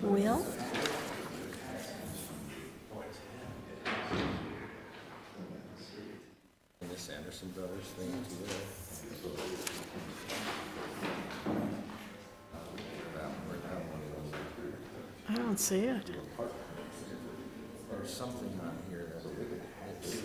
Will? This Anderson Brothers thing too. I don't see it. There's something on here that it's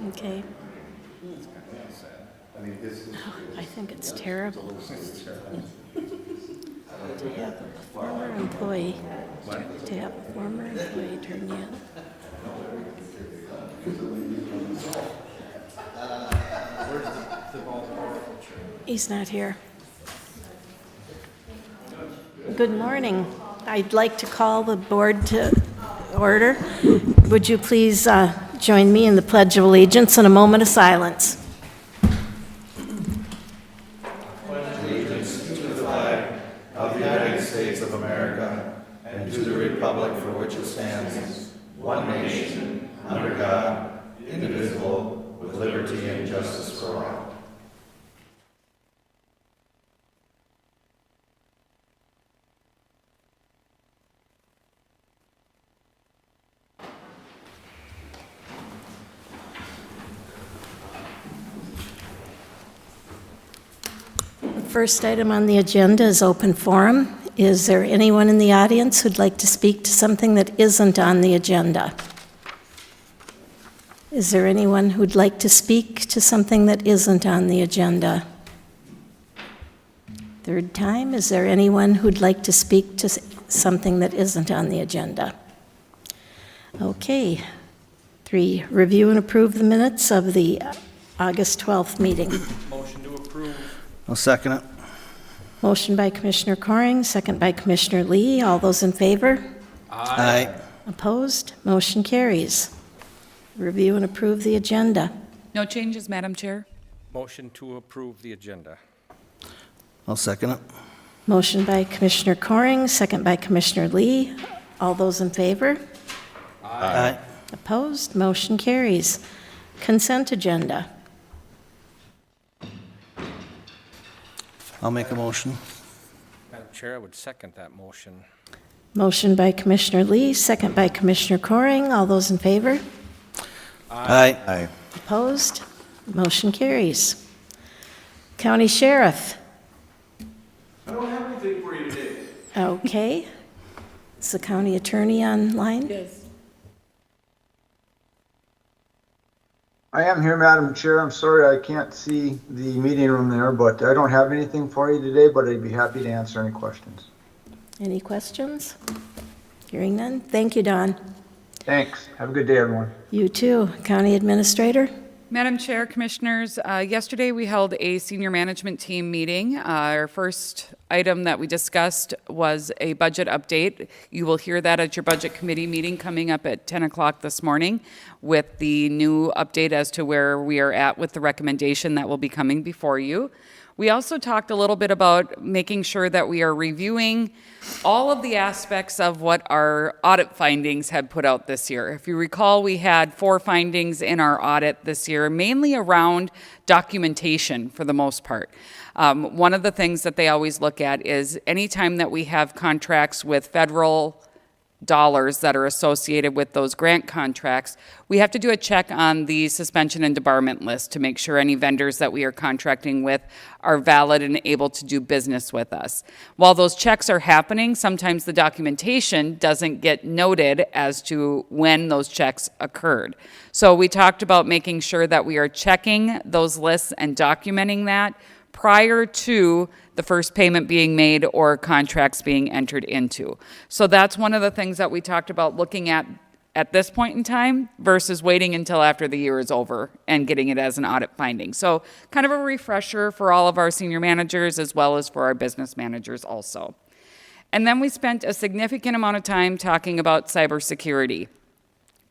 Okay. Oh, I think it's terrible. To have a former employee, turn you in. He's not here. Good morning. I'd like to call the board to order. Would you please join me in the Pledge of Allegiance and a moment of silence? Of the United States of America, and to the republic for which it stands, one nation, under God, indivisible, with liberty and justice for all. The first item on the agenda is open forum. Is there anyone in the audience who'd like to speak to something that isn't on the agenda? Is there anyone who'd like to speak to something that isn't on the agenda? Third time, is there anyone who'd like to speak to something that isn't on the agenda? Okay. 3, review and approve the minutes of the August 12th meeting. motion to approve. I'll second it. Motion by Commissioner Coring, second by Commissioner Lee. All those in favor? Aye. Opposed? Motion carries. Review and approve the agenda. No changes, Madam Chair. Motion to approve the agenda. I'll second it. Motion by Commissioner Coring, second by Commissioner Lee. All those in favor? Aye. Opposed? Motion carries. Consent agenda. I'll make a motion. Madam Chair, I would second that motion. Motion by Commissioner Lee, second by Commissioner Coring. All those in favor? Aye. Aye. Opposed? Motion carries. County Sheriff. I don't have anything for you today. Okay. Is the county attorney online? Yes. I am here, Madam Chair. I'm sorry I can't see the meeting room there, but I don't have anything for you today, but I'd be happy to answer any questions. Any questions? Hearing none. Thank you, Don. Thanks. Have a good day, everyone. You too. County Administrator. Madam Chair, Commissioners, yesterday we held a senior management team meeting. Our first item that we discussed was a budget update. You will hear that at your budget committee meeting coming up at 10 o'clock this morning with the new update as to where we are at with the recommendation that will be coming before you. We also talked a little bit about making sure that we are reviewing all of the aspects of what our audit findings had put out this year. If you recall, we had 4 findings in our audit this year, mainly around documentation for the most part. One of the things that they always look at is anytime that we have contracts with federal dollars that are associated with those grant contracts, we have to do a check on the suspension and debarment list to make sure any vendors that we are contracting with are valid and able to do business with us. While those checks are happening, sometimes the documentation doesn't get noted as to when those checks occurred. So we talked about making sure that we are checking those lists and documenting that prior to the first payment being made or contracts being entered into. So that's one of the things that we talked about looking at this point in time versus waiting until after the year is over and getting it as an audit finding. So kind of a refresher for all of our senior managers as well as for our business managers also. And then we spent a significant amount of time talking about cybersecurity.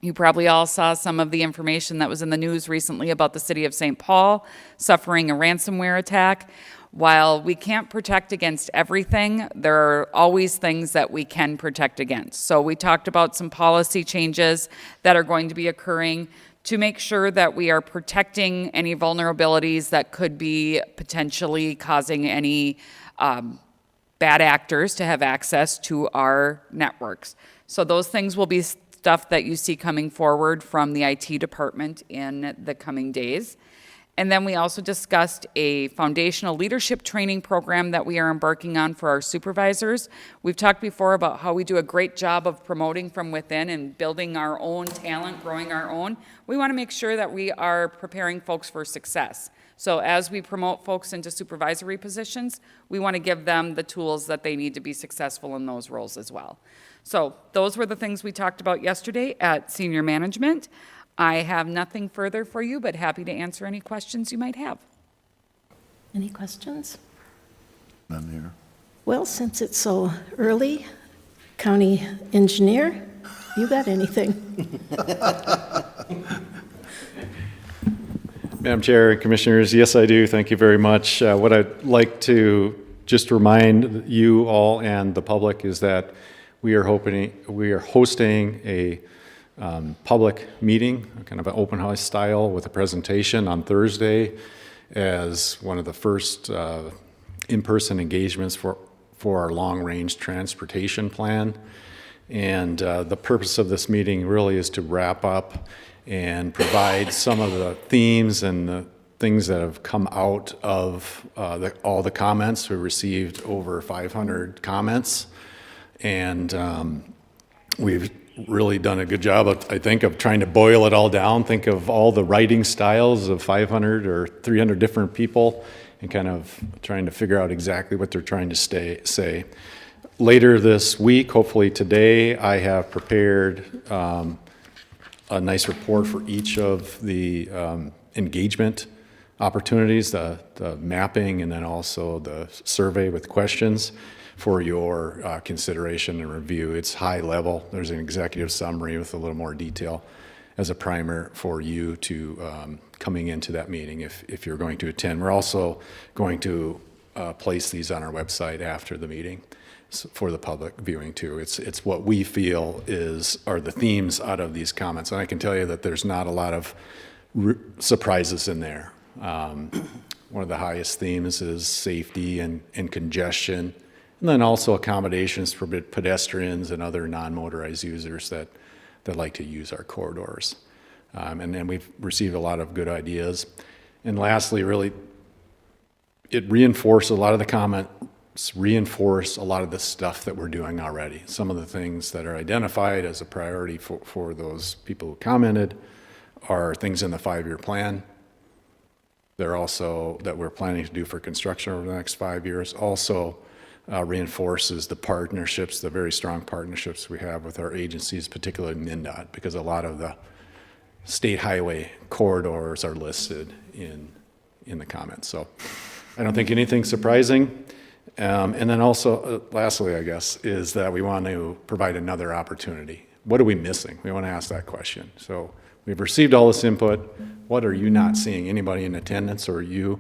You probably all saw some of the information that was in the news recently about the city of St. Paul suffering a ransomware attack. While we can't protect against everything, there are always things that we can protect against. So we talked about some policy changes that are going to be occurring to make sure that we are protecting any vulnerabilities that could be potentially causing any bad actors to have access to our networks. So those things will be stuff that you see coming forward from the IT department in the coming days. And then we also discussed a foundational leadership training program that we are embarking on for our supervisors. We've talked before about how we do a great job of promoting from within and building our own talent, growing our own. We want to make sure that we are preparing folks for success. So as we promote folks into supervisory positions, we want to give them the tools that they need to be successful in those roles as well. So those were the things we talked about yesterday at senior management. I have nothing further for you, but happy to answer any questions you might have. Any questions? None here. Well, since it's so early, County Engineer, you got anything? Madam Chair and Commissioners, yes, I do. Thank you very much. What I'd like to just remind you all and the public is that we are hosting a public meeting, kind of an open house style with a presentation on Thursday as one of the first in-person engagements for our long-range transportation plan. And the purpose of this meeting really is to wrap up and provide some of the themes and the things that have come out of all the comments. We received over 500 comments, and we've really done a good job, I think, of trying to boil it all down. Think of all the writing styles of 500 or 300 different people and kind of trying to figure out exactly what they're trying to say. Later this week, hopefully today, I have prepared a nice report for each of the engagement opportunities, the mapping, and then also the survey with questions for your consideration and review. It's high level. There's an executive summary with a little more detail as a primer for you to coming into that meeting if you're going to attend. We're also going to place these on our website after the meeting for the public viewing too. It's what we feel are the themes out of these comments. And I can tell you that there's not a lot of surprises in there. One of the highest themes is safety and congestion, and then also accommodations for pedestrians and other non-motorized users that like to use our corridors. And then we've received a lot of good ideas. And lastly, really, it reinforced a lot of the comments, reinforce a lot of the stuff that we're doing already. Some of the things that are identified as a priority for those people who commented are things in the 5-year plan. They're also that we're planning to do for construction over the next 5 years. Also reinforces the partnerships, the very strong partnerships we have with our agencies, particularly MnDOT, because a lot of the state highway corridors are listed in the comments. So I don't think anything surprising. And then also, lastly, I guess, is that we want to provide another opportunity. What are we missing? We want to ask that question. So we've received all this input. What are you not seeing? Anybody in attendance or you,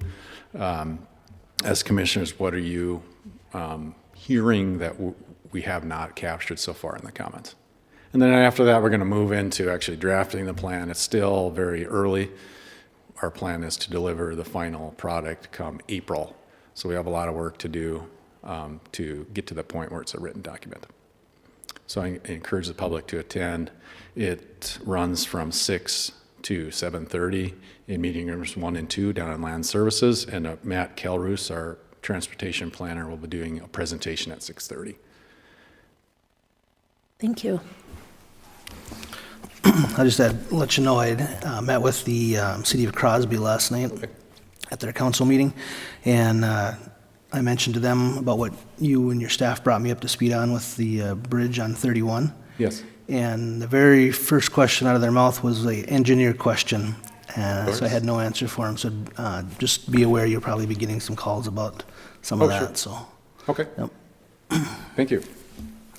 as commissioners, what are you hearing that we have not captured so far in the comments? And then after that, we're going to move into actually drafting the plan. It's still very early. Our plan is to deliver the final product come April. So we have a lot of work to do to get to the point where it's a written document. So I encourage the public to attend. It runs from 6 to 7:30 in meeting rooms 1 and 2 down in Land Services. And Matt Kelroos, our transportation planner, will be doing a presentation at 6:30. Thank you. I just had to let you know I met with the city of Crosby last night at their council meeting, and I mentioned to them about what you and your staff brought me up to speed on with the bridge on 31. Yes. And the very first question out of their mouth was an engineer question, so I had no answer for them. So just be aware you'll probably be getting some calls about some of that. Sure. So. Okay. Yep. Thank you.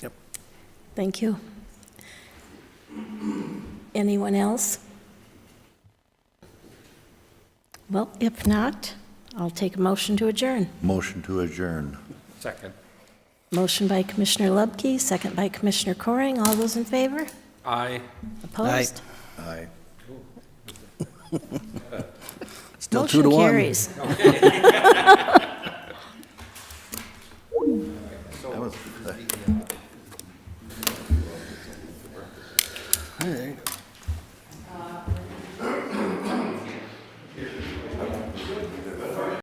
Yep. Thank you. Anyone else? Well, if not, I'll take a motion to adjourn. Motion to adjourn. Second. Motion by Commissioner Lubke, second by Commissioner Coring. All those in favor? Aye. Opposed? Aye. Still 2 to 1. Motion carries. That was All right.